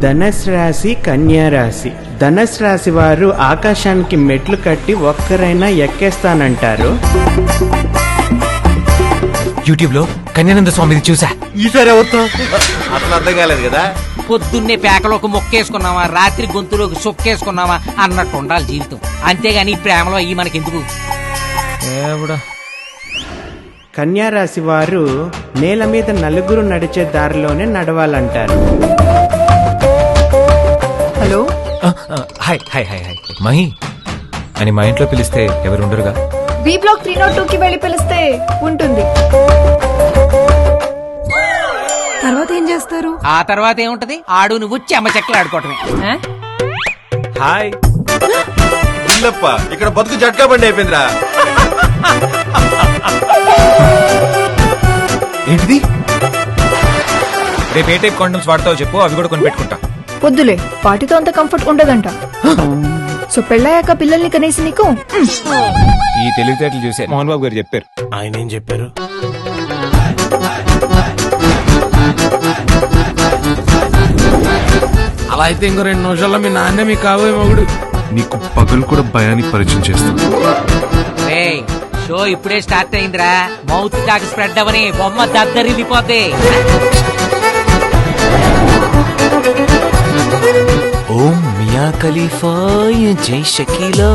ధనుసు రాశి, కన్యా రాశి. ధనుసు రాశి వారు ఆకాశానికి మెట్లు కట్టి ఒక్కరైనా ఎక్కేస్తానంటారు. యూట్యూబ్ లో కన్యానంద స్వామిది చూసా. ఈసారి ఎవరితో అసలు అర్థం కాలేదు కదా. పొద్దున్నే పేకలోకి మొక్కేసుకున్నావా, రాత్రి గొంతులోకి సొక్కేసుకున్నావా అన్నట్టు ఉండాలి జీవితం. అంతేగాని ఈ ప్రేమలో అయ్యి మనకెందుకు. కన్యా రాశి వారు నేల మీద నలుగురు నడిచే దారిలోనే నడవాలంటారు. Hello, hi hi hi hi Mahi అని మా ఇంట్లో పిలిస్తే ఎవరు ఉండరుగా. బి బ్లాక్ 302 కి వెళ్ళి పిలిస్తే ఉంటుంది. తర్వాత ఏం చేస్తారు? ఆ తర్వాత ఏముంటది, ఆడు నువ్వు చెమ్మ చెక్కలు ఆడుకోవటమే. హాయ్ ఇల్లప్ప ఇక్కడ బతుకు జట్కా బండి అయిపోయిందిరా. ఏంటిది? రేపు ఏ టైప్ కాండమ్స్ వాడతావో చెప్పు, అవి కూడా కొని పెట్టుకుంటా. వద్దులే, వాటితో అంత కంఫర్ట్ ఉండదంట. సో పెళ్ళయ్యాక పిల్లల్ని కనేసి నీకు ఈ తెలివితేటలు చూసే మోహన్ బాబు గారు చెప్పారు. ఆయన ఏం చెప్పారు? అలా అయితే ఇంకో 2 నిమిషాల్లో మీ నాన్నే మీ కాబోయే మొగుడు. నీకు పగలు కూడా భయానికి పరిచయం చేస్తాను. రేయ్, షో ఇప్పుడే స్టార్ట్ అయిందిరా. మౌత్ టాక్ స్ప్రెడ్ అవని బొమ్మ దద్దరిల్లిపోద్ది. ఓం మియా ఖలీఫా జై షకీలా.